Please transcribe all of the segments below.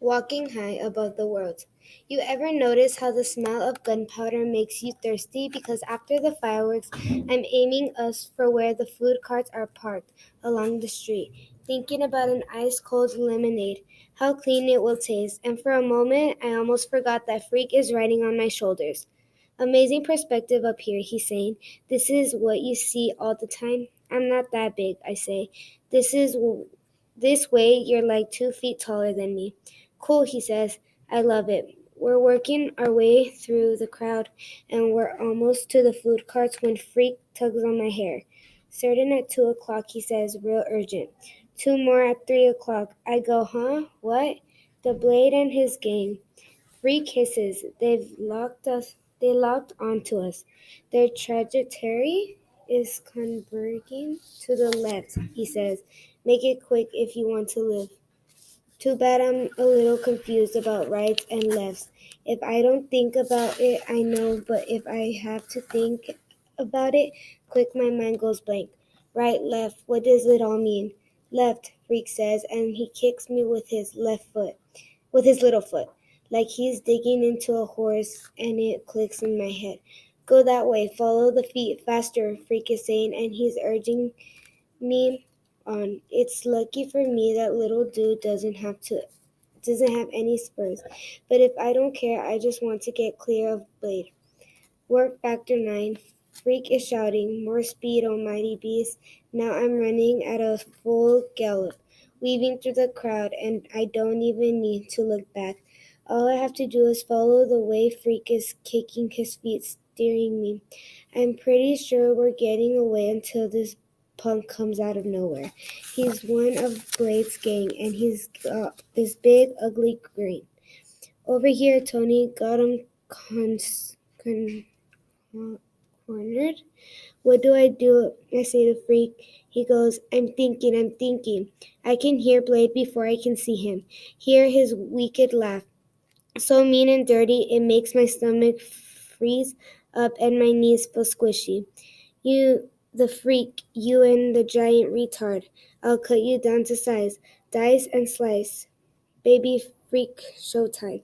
walking high above the world. You ever notice how the smell of gunpowder makes you thirsty? Because after the fireworks, I'm aiming us for where the food carts are parked along the street, thinking about an ice cold lemonade, how clean it will taste, and for a moment I almost forgot that Freak is riding on my shoulders. Amazing perspective up here, he's saying. This is what you see all the time. I'm not that big, I say. This way you're like 2 feet taller than me. Cool, he says. I love it. We're working our way through the crowd, and we're almost to the food carts when Freak tugs on my hair. Certain at 2 o'clock, he says, real urgent. Two more at 3 o'clock. I go, huh? What? The Blade and his gang. Freak hisses. They locked onto us. Their trajectory is converging to the left, he says. Make it quick if you want to live. Too bad I'm a little confused about rights and lefts. If I don't think about it, I know, but if I have to think about it, quick my mind goes blank. Right, left, what does it all mean? Left, Freak says, and he kicks me with his little foot, like he's digging into a horse, and it clicks in my head. Go that way, follow the feet, faster, Freak is saying, and he's urging me on. It's lucky for me that little dude doesn't have any spurs. But if I don't care, I just want to get clear of Blade. Work factor 9. Freak is shouting, more speed, oh mighty beast. Now I'm running at a full gallop, weaving through the crowd, and I don't even need to look back. All I have to do is follow the way Freak is kicking his feet, steering me. I'm pretty sure we're getting away until this punk comes out of nowhere. He's one of Blade's gang, and he's got this big, ugly grin. Over here, Tony got him cornered. What do I do? I say to Freak. He goes, I'm thinking. I can hear Blade before I can see him. Hear his wicked laugh. So mean and dirty, it makes my stomach freeze up and my knees feel squishy. You, the freak, you and the giant retard. I'll cut you down to size, dice and slice. Baby freak showtime.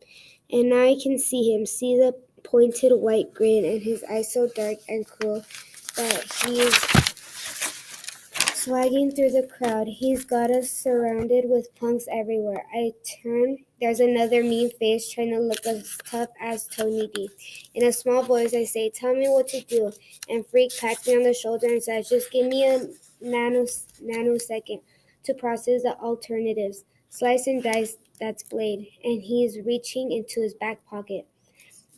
And now I can see him, see the pointed white grin and his eyes so dark and cruel that he's swagging through the crowd. He's got us surrounded with punks everywhere. I turn. There's another mean face trying to look as tough as Tony D. In a small voice, I say, tell me what to do. And Freak pats me on the shoulder and says, just give me a nanosecond to process the alternatives. Slice and dice, that's Blade. And he's reaching into his back pocket.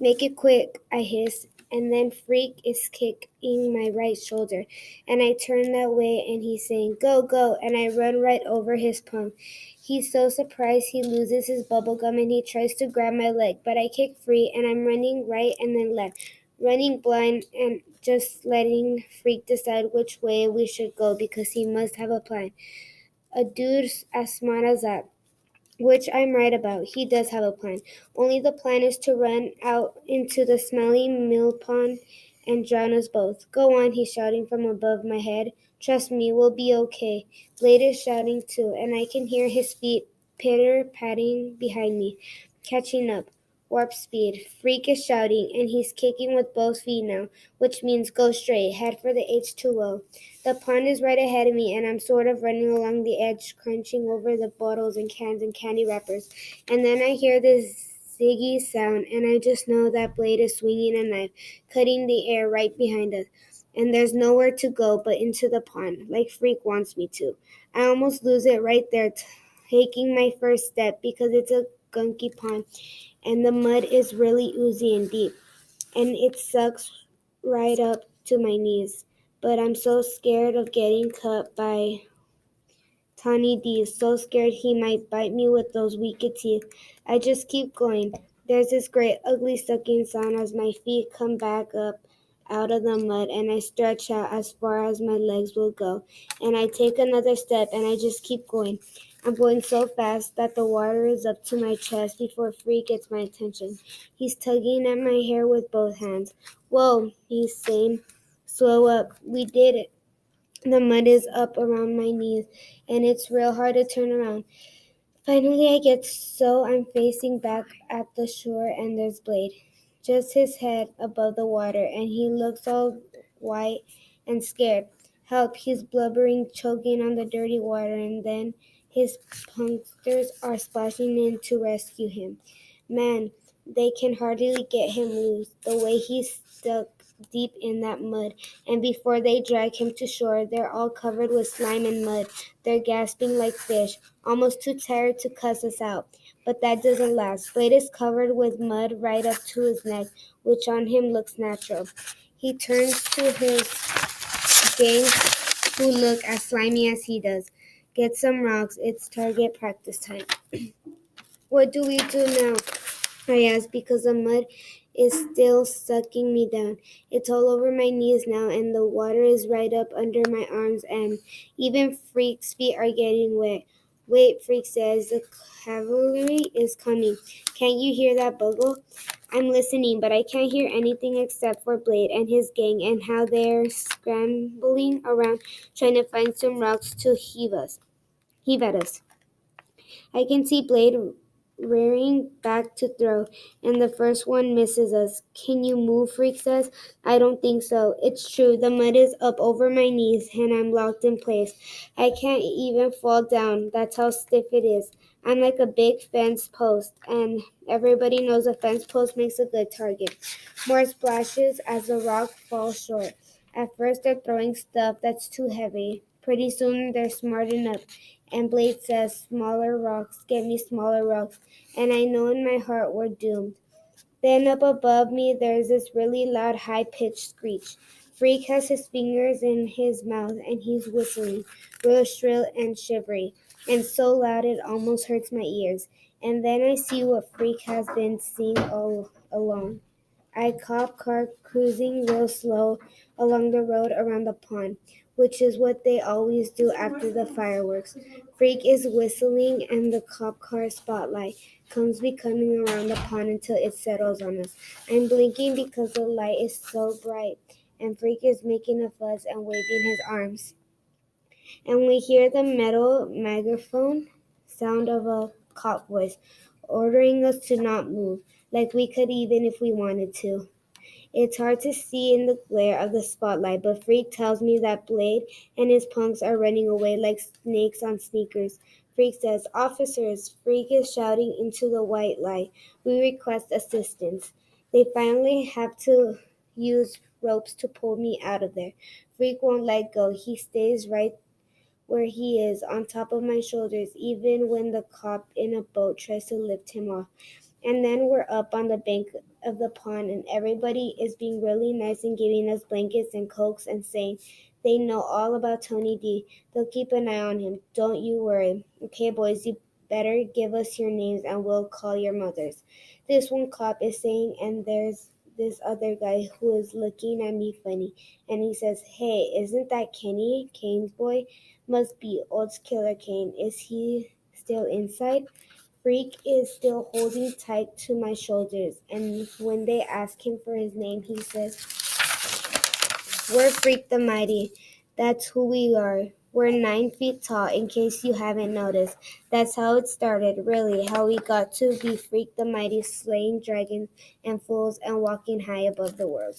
Make it quick, I hiss, and then Freak is kicking my right shoulder, and I turn that way, and he's saying, go, go, and I run right over his punk. He's so surprised he loses his bubblegum, and he tries to grab my leg, but I kick free, and I'm running right and then left, running blind and just letting Freak decide which way we should go because he must have a plan. A dude as smart as that. Which I'm right about. He does have a plan. Only the plan is to run out into the smelly mill pond and drown us both. Go on, he's shouting from above my head. Trust me, we'll be okay. Blade is shouting too, and I can hear his feet pitter-patting behind me, catching up. Warp speed. Freak is shouting, and he's kicking with both feet now, which means go straight, head for the H2O. The pond is right ahead of me, and I'm sort of running along the edge, crunching over the bottles and cans and candy wrappers. And then I hear this ziggy sound, and I just know that Blade is swinging a knife, cutting the air right behind us. And there's nowhere to go but into the pond, like Freak wants me to. I almost lose it right there, taking my first step, because it's a gunky pond, and the mud is really oozy and deep, and it sucks right up to my knees. But I'm so scared of getting cut by Tawny D, so scared he might bite me with those wicked teeth. I just keep going. There's this great ugly sucking sound as my feet come back up out of the mud, and I stretch out as far as my legs will go, and I take another step, and I just keep going. I'm going so fast that the water is up to my chest before Freak gets my attention. He's tugging at my hair with both hands. Whoa, he's saying. Slow up. We did it. The mud is up around my knees, and it's real hard to turn around. Finally, I get so I'm facing back at the shore, and there's Blade. Just his head above the water, and he looks all white and scared. Help, he's blubbering, choking on the dirty water, and then his punksters are splashing in to rescue him. Man, they can hardly get him loose, the way he's stuck deep in that mud, and before they drag him to shore, they're all covered with slime and mud. They're gasping like fish, almost too tired to cuss us out. But that doesn't last. Blade is covered with mud right up to his neck, which on him looks natural. He turns to his gang, who look as slimy as he does. Get some rocks. It's target practice time. What do we do now? I asked, because the mud is still sucking me down. It's all over my knees now, and the water is right up under my arms, and even Freak's feet are getting wet. Wait, Freak says, the cavalry is coming. Can't you hear that bugle? I'm listening, but I can't hear anything except for Blade and his gang and how they're scrambling around trying to find some rocks to heave at us. I can see Blade rearing back to throw, and the first one misses us. Can you move? Freak says. I don't think so. It's true. The mud is up over my knees, and I'm locked in place. I can't even fall down. That's how stiff it is. I'm like a big fence post, and everybody knows a fence post makes a good target. More splashes as the rock falls short. At first, they're throwing stuff that's too heavy. Pretty soon, they're smarting up. And Blade says, smaller rocks, get me smaller rocks. And I know in my heart we're doomed. Then up above me, there's this really loud, high-pitched screech. Freak has his fingers in his mouth, and he's whistling, real shrill and shivery, and so loud it almost hurts my ears. And then I see what Freak has been seeing all along. A cop car cruising real slow along the road around the pond, which is what they always do after the fireworks. Freak is whistling, and the cop car spotlight comes becoming around the pond until it settles on us. I'm blinking because the light is so bright, and Freak is making a fuss and waving his arms. And we hear the metal megaphone sound of a cop voice ordering us to not move, like we could even if we wanted to. It's hard to see in the glare of the spotlight, but Freak tells me that Blade and his punks are running away like snakes on sneakers. Freak says, officers, Freak is shouting into the white light. We request assistance. They finally have to use ropes to pull me out of there. Freak won't let go. He stays right where he is, on top of my shoulders, even when the cop in a boat tries to lift him off. And then we're up on the bank of the pond, and everybody is being really nice and giving us blankets and cokes and saying they know all about Tony D. They'll keep an eye on him. Don't you worry. Okay, boys, you better give us your names and we'll call your mothers. This one cop is saying, and there's this other guy who is looking at me funny, and he says, hey, isn't that Kenny, Kane's boy? Must be old Killer Kane. Is he still inside? Freak is still holding tight to my shoulders, and when they ask him for his name, he says, we're Freak the Mighty. That's who we are. We're 9 feet tall, in case you haven't noticed. That's how it started, really, how we got to be Freak the Mighty, slaying dragons and fools and walking high above the world.